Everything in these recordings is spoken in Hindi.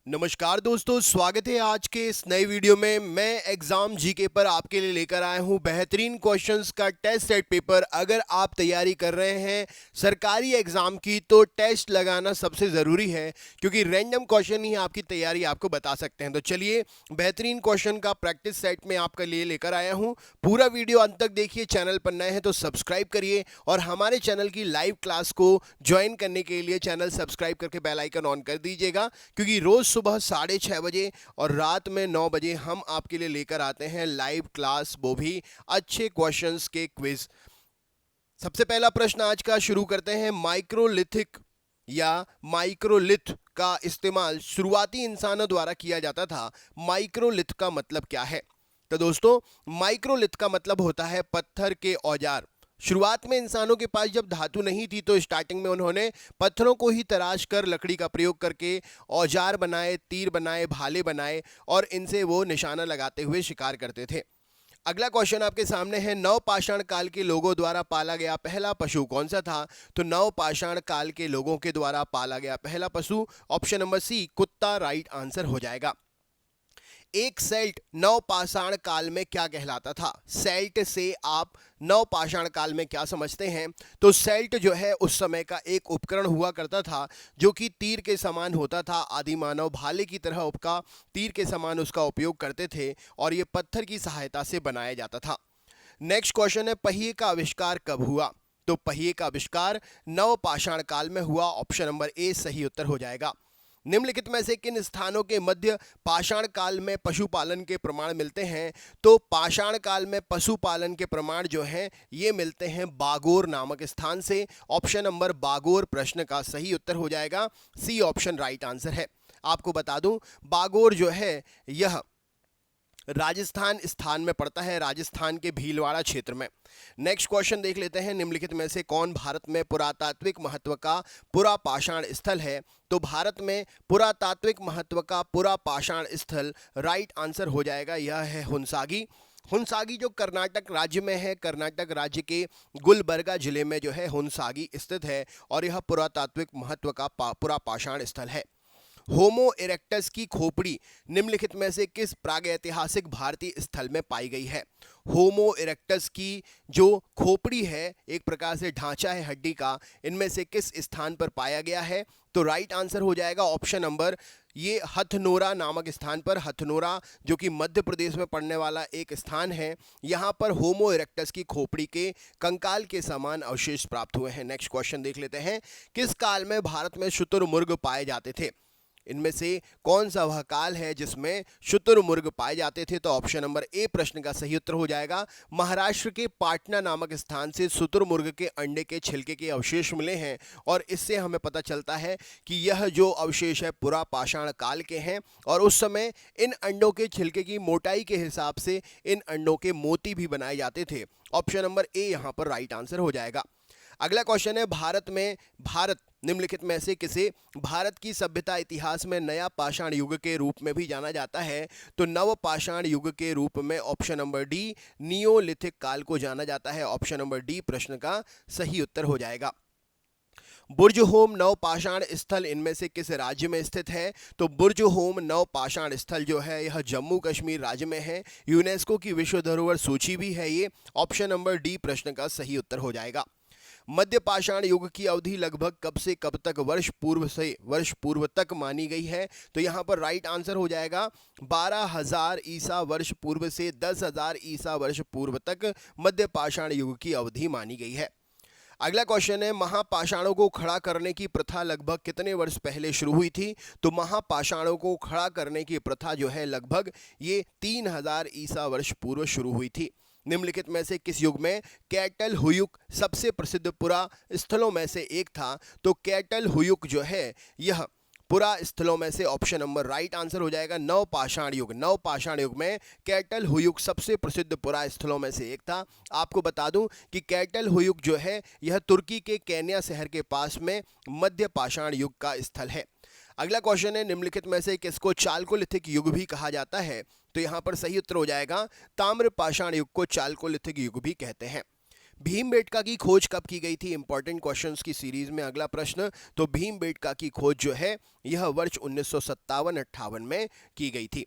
नमस्कार दोस्तों, स्वागत है आज के इस नए वीडियो में। मैं एग्जाम जीके पर आपके लिए लेकर आया हूं बेहतरीन क्वेश्चंस का टेस्ट सेट पेपर। अगर आप तैयारी कर रहे हैं सरकारी एग्जाम की तो टेस्ट लगाना सबसे ज़रूरी है, क्योंकि रैंडम क्वेश्चन ही आपकी तैयारी आपको बता सकते हैं। तो चलिए, बेहतरीन क्वेश्चन का प्रैक्टिस सेट में आपके लिए लेकर आया हूँ। पूरा वीडियो अंत तक देखिए। चैनल पर नए हैं तो सब्सक्राइब करिए और हमारे चैनल की लाइव क्लास को ज्वाइन करने के लिए चैनल सब्सक्राइब करके बेल आइकन ऑन कर दीजिएगा, क्योंकि रोज़ सुबह 6:30 बजे और रात में 9 बजे हम आपके लिए लेकर आते हैं लाइव क्लास, वो भी अच्छे क्वेश्चंस के क्विज। सबसे पहला प्रश्न आज का शुरू करते हैं। माइक्रोलिथिक या माइक्रोलिथ का इस्तेमाल शुरुआती इंसानों द्वारा किया जाता था। माइक्रोलिथ का मतलब क्या है? तो दोस्तों, माइक्रोलिथ का मतलब होता है पत्थर के औजार। शुरुआत में इंसानों के पास जब धातु नहीं थी तो स्टार्टिंग में उन्होंने पत्थरों को ही तराश कर लकड़ी का प्रयोग करके औजार बनाए, तीर बनाए, भाले बनाए और इनसे वो निशाना लगाते हुए शिकार करते थे। अगला क्वेश्चन आपके सामने है। नवपाषाण काल के लोगों द्वारा पाला गया पहला पशु कौन सा था? तो नवपाषाण काल के लोगों के द्वारा पाला गया पहला पशु ऑप्शन नंबर सी कुत्ता राइट आंसर हो जाएगा। एक सेल्ट नवपाषाण काल में क्या कहलाता था? सेल्ट से आप नवपाषाण काल में क्या समझते हैं? तो सेल्ट जो है उस समय का एक उपकरण हुआ करता था जो कि तीर के समान होता था। आदि मानव भाले की तरह उपका तीर के समान उसका उपयोग करते थे और ये पत्थर की सहायता से बनाया जाता था। नेक्स्ट क्वेश्चन है, पहिए का आविष्कार कब हुआ? तो पहिए का आविष्कार नवपाषाण काल में हुआ। ऑप्शन नंबर ए सही उत्तर हो जाएगा। निम्नलिखित में से किन स्थानों के मध्य पाषाण काल में पशुपालन के प्रमाण मिलते हैं? तो पाषाण काल में पशुपालन के प्रमाण जो हैं ये मिलते हैं बागोर नामक स्थान से। ऑप्शन नंबर बागोर प्रश्न का सही उत्तर हो जाएगा। सी ऑप्शन राइट आंसर है। आपको बता दूं, बागोर जो है यह राजस्थान स्थान में पड़ता है, राजस्थान के भीलवाड़ा क्षेत्र में। नेक्स्ट क्वेश्चन देख लेते हैं। निम्नलिखित में से कौन भारत में पुरातात्विक महत्व का पुरापाषाण स्थल है? तो भारत में पुरातात्विक महत्व का पुरापाषाण स्थल राइट आंसर हो जाएगा, यह है हुंसागी। हुंसागी जो कर्नाटक राज्य में है, कर्नाटक राज्य के गुलबर्गा जिले में जो है हुंसागी स्थित है और यह पुरातात्विक महत्व का पुरापाषाण स्थल है। होमो इरेक्टस की खोपड़ी निम्नलिखित में से किस प्रागैतिहासिक भारतीय स्थल में पाई गई है? होमो इरेक्टस की जो खोपड़ी है, एक प्रकार से ढांचा है हड्डी का, इनमें से किस स्थान पर पाया गया है? तो राइट आंसर हो जाएगा ऑप्शन नंबर ये हथनोरा नामक स्थान पर। हथनोरा जो कि मध्य प्रदेश में पड़ने वाला एक स्थान है, यहाँ पर होमो इरेक्टस की खोपड़ी के कंकाल के समान अवशेष प्राप्त हुए हैं। नेक्स्ट क्वेश्चन देख लेते हैं। किस काल में भारत में शुतुरमुर्ग पाए जाते थे? इनमें से कौन सा वह काल है जिसमें शुतुरमुर्ग पाए जाते थे? तो ऑप्शन नंबर ए प्रश्न का सही उत्तर हो जाएगा। महाराष्ट्र के पाटना नामक स्थान से शुतुरमुर्ग के अंडे के छिलके के अवशेष मिले हैं और इससे हमें पता चलता है कि यह जो अवशेष है पुरापाषाण काल के हैं और उस समय इन अंडों के छिलके की मोटाई के हिसाब से इन अंडों के मोती भी बनाए जाते थे। ऑप्शन नंबर ए यहाँ पर राइट आंसर हो जाएगा। अगला क्वेश्चन है। भारत निम्नलिखित में से किसे भारत की सभ्यता इतिहास में नया पाषाण युग के रूप में भी जाना जाता है? तो नव पाषाण युग के रूप में ऑप्शन नंबर डी नियोलिथिक काल को जाना जाता है। ऑप्शन नंबर डी प्रश्न का सही उत्तर हो जाएगा। बुर्ज होम नवपाषाण स्थल इनमें से किस राज्य में स्थित है? तो बुर्ज होम नवपाषाण स्थल जो है यह जम्मू कश्मीर राज्य में है। यूनेस्को की विश्व धरोहर सूची भी है ये। ऑप्शन नंबर डी प्रश्न का सही उत्तर हो जाएगा। मध्य पाषाण युग की अवधि लगभग कब से कब तक वर्ष पूर्व से वर्ष पूर्व तक मानी गई है? तो यहाँ पर राइट आंसर हो जाएगा 12,000 ईसा वर्ष पूर्व से 10,000 ईसा वर्ष पूर्व तक मध्य पाषाण युग की अवधि मानी गई है। अगला क्वेश्चन है। महापाषाणों को खड़ा करने की प्रथा लगभग कितने वर्ष पहले शुरू हुई थी? तो महापाषाणों को खड़ा करने की प्रथा जो है लगभग ये 3,000 ईसा वर्ष पूर्व शुरू हुई थी। निम्नलिखित में से किस युग में कैटल हुयुक सबसे प्रसिद्ध पुरा स्थलों में से एक था? तो कैटल हुयुक जो है यह पुरा स्थलों में से ऑप्शन नंबर राइट आंसर हो जाएगा नवपाषाण युग। नवपाषाण युग में कैटल हुयुक सबसे प्रसिद्ध पुरा स्थलों में से एक था। आपको बता दूं कि कैटल हुयुक जो है यह तुर्की के केन्या शहर के पास में मध्य पाषाण युग का स्थल है। अगला क्वेश्चन है। निम्नलिखित में से किसको चाल्कोलिथिक युग भी कहा जाता है? तो यहाँ पर सही उत्तर हो जाएगा ताम्र पाषाण युग को चाल्कोलिथिक युग भी कहते हैं। भीमबेटका की खोज कब की गई थी? इंपॉर्टेंट क्वेश्चंस की सीरीज में अगला प्रश्न। तो भीमबेटका की खोज जो है यह वर्ष 1957-58 में की गई थी।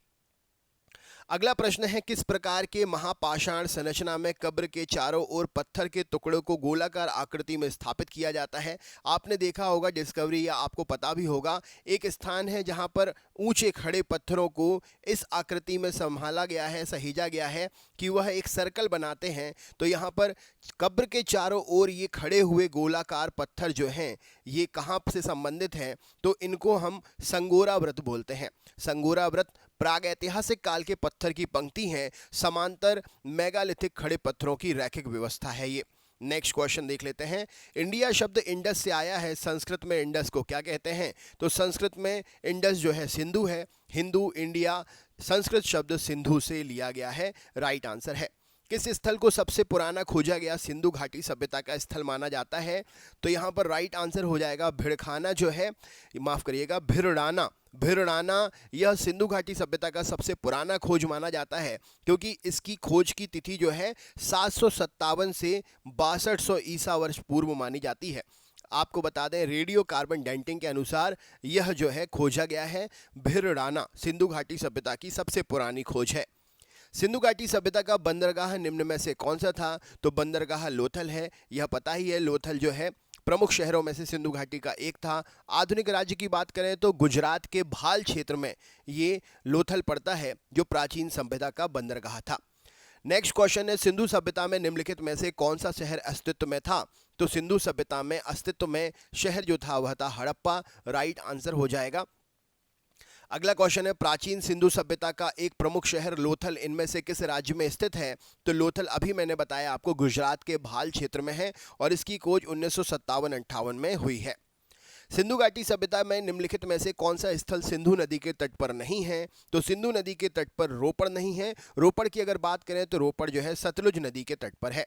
अगला प्रश्न है, किस प्रकार के महापाषाण संरचना में कब्र के चारों ओर पत्थर के टुकड़ों को गोलाकार आकृति में स्थापित किया जाता है? आपने देखा होगा डिस्कवरी, या आपको पता भी होगा, एक स्थान है जहां पर ऊंचे खड़े पत्थरों को इस आकृति में संभाला गया है, सहेजा गया है कि वह एक सर्कल बनाते हैं। तो यहाँ पर कब्र के चारों ओर ये खड़े हुए गोलाकार पत्थर जो हैं ये कहाँ से संबंधित हैं? तो इनको हम संगोरा व्रत बोलते हैं। संगोरा व्रत प्रागैतिहासिक काल के पत्थर की पंक्ति हैं, समांतर मेगालिथिक खड़े पत्थरों की रैखिक व्यवस्था है ये। नेक्स्ट क्वेश्चन देख लेते हैं। इंडिया शब्द इंडस से आया है, संस्कृत में इंडस को क्या कहते हैं? तो संस्कृत में इंडस जो है सिंधु है, हिंदू, इंडिया, संस्कृत शब्द सिंधु से लिया गया है, राइट आंसर है। किस स्थल को सबसे पुराना खोजा गया सिंधु घाटी सभ्यता का स्थल माना जाता है? तो यहाँ पर राइट आंसर हो जाएगा भिड़खाना जो है, माफ करिएगा, भिरड़ाना। भिरड़ाना यह सिंधु घाटी सभ्यता का सबसे पुराना खोज माना जाता है, क्योंकि इसकी खोज की तिथि जो है 757 से 6200 ईसा वर्ष पूर्व मानी जाती है। आपको बता दें, रेडियो कार्बन डेंटिंग के अनुसार यह जो है खोजा गया है भिरड़ाना, सिंधु घाटी सभ्यता की सबसे पुरानी खोज है। सिंधु घाटी सभ्यता का बंदरगाह निम्न में से कौन सा था? तो बंदरगाह लोथल है, यह पता ही है। लोथल जो है प्रमुख शहरों में से सिंधु घाटी का एक था। आधुनिक राज्य की बात करें तो गुजरात के भाल क्षेत्र में ये लोथल पड़ता है, जो प्राचीन सभ्यता का बंदरगाह था। नेक्स्ट क्वेश्चन है, सिंधु सभ्यता में निम्नलिखित में से कौन सा शहर अस्तित्व में था? तो सिंधु सभ्यता में अस्तित्व में शहर जो था वह था हड़प्पा, राइट आंसर हो जाएगा। अगला क्वेश्चन है, प्राचीन सिंधु सभ्यता का एक प्रमुख शहर लोथल इनमें से किस राज्य में स्थित है? तो लोथल अभी मैंने बताया आपको गुजरात के भाल क्षेत्र में है और इसकी खोज 1957-58 में हुई है। सिंधु घाटी सभ्यता में निम्नलिखित में से कौन सा स्थल सिंधु नदी के तट पर नहीं है? तो सिंधु नदी के तट पर रोपड़ नहीं है। रोपड़ की अगर बात करें तो रोपड़ जो है सतलुज नदी के तट पर है।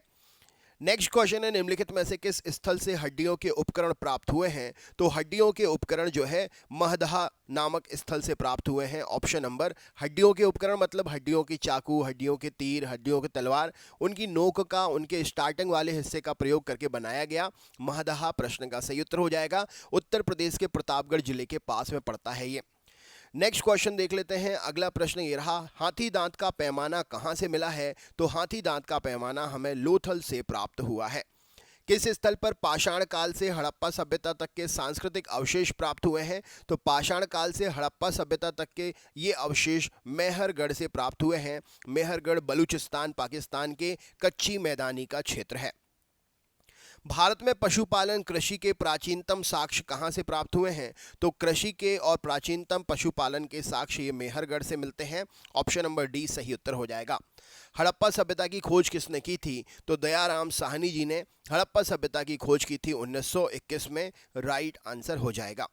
नेक्स्ट क्वेश्चन है, निम्नलिखित में से किस स्थल से हड्डियों के उपकरण प्राप्त हुए हैं? तो हड्डियों के उपकरण जो है महदहा नामक स्थल से प्राप्त हुए हैं। ऑप्शन नंबर, हड्डियों के उपकरण मतलब हड्डियों की चाकू, हड्डियों के तीर, हड्डियों के तलवार, उनकी नोक का, उनके स्टार्टिंग वाले हिस्से का प्रयोग करके बनाया गया महदहा प्रश्न का सही उत्तर हो जाएगा। उत्तर प्रदेश के प्रतापगढ़ जिले के पास में पड़ता है ये। नेक्स्ट क्वेश्चन देख लेते हैं। अगला प्रश्न ये रहा, हाथी दांत का पैमाना कहाँ से मिला है? तो हाथी दांत का पैमाना हमें लोथल से प्राप्त हुआ है। किस स्थल पर पाषाण काल से हड़प्पा सभ्यता तक के सांस्कृतिक अवशेष प्राप्त हुए हैं? तो पाषाण काल से हड़प्पा सभ्यता तक के ये अवशेष मेहरगढ़ से प्राप्त हुए हैं। मेहरगढ़ बलूचिस्तान पाकिस्तान के कच्ची मैदानी का क्षेत्र है। भारत में पशुपालन कृषि के प्राचीनतम साक्ष्य कहाँ से प्राप्त हुए हैं? तो कृषि के और प्राचीनतम पशुपालन के साक्ष्य ये मेहरगढ़ से मिलते हैं। ऑप्शन नंबर डी सही उत्तर हो जाएगा। हड़प्पा सभ्यता की खोज किसने की थी? तो दयाराम साहनी जी ने हड़प्पा सभ्यता की खोज की थी 1921 में, राइट आंसर हो जाएगा।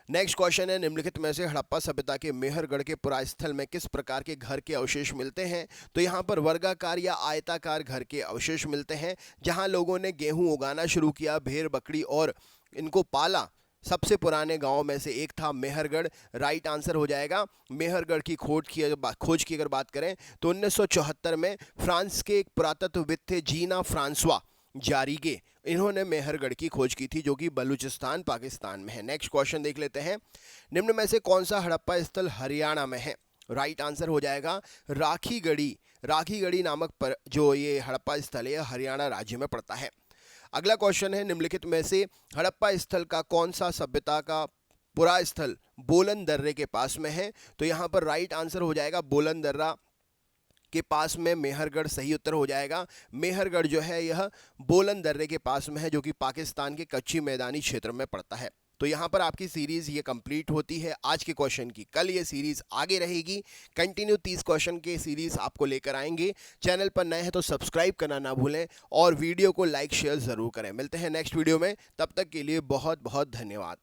नेक्स्ट क्वेश्चन है, निम्नलिखित में से हड़प्पा सभ्यता के मेहरगढ़ के पुरास्थल में किस प्रकार के घर के अवशेष मिलते हैं? तो यहाँ पर वर्गाकार या आयताकार घर के अवशेष मिलते हैं, जहाँ लोगों ने गेहूं उगाना शुरू किया, भेड़ बकरी और इनको पाला। सबसे पुराने गांवों में से एक था मेहरगढ़, राइट आंसर हो जाएगा। मेहरगढ़ की खोज की अगर बात करें तो 1974 में फ्रांस के एक पुरातत्वविद थे जीना फ्रांसवा जारीगे, इन्होंने मेहरगढ़ की खोज की थी, जो कि बलूचिस्तान पाकिस्तान में है। नेक्स्ट क्वेश्चन देख लेते हैं। निम्न में से कौन सा हड़प्पा स्थल हरियाणा में है? राइट आंसर हो जाएगा राखीगढ़ी। राखीगढ़ी नामक पर जो ये हड़प्पा स्थल है हरियाणा राज्य में पड़ता है। अगला क्वेश्चन है, निम्नलिखित में से हड़प्पा स्थल का कौन सा सभ्यता का पुरा स्थल बोलन दर्रे के पास में है? तो यहाँ पर राइट आंसर हो जाएगा बोलन दर्रा के पास में मेहरगढ़ सही उत्तर हो जाएगा। मेहरगढ़ जो है यह बोलन दर्रे के पास में है, जो कि पाकिस्तान के कच्ची मैदानी क्षेत्र में पड़ता है। तो यहाँ पर आपकी सीरीज ये कंप्लीट होती है आज के क्वेश्चन की। कल ये सीरीज आगे रहेगी, कंटिन्यू 30 क्वेश्चन के सीरीज आपको लेकर आएंगे। चैनल पर नए हैं तो सब्सक्राइब करना ना भूलें और वीडियो को लाइक शेयर ज़रूर करें। मिलते हैं नेक्स्ट वीडियो में, तब तक के लिए बहुत बहुत धन्यवाद।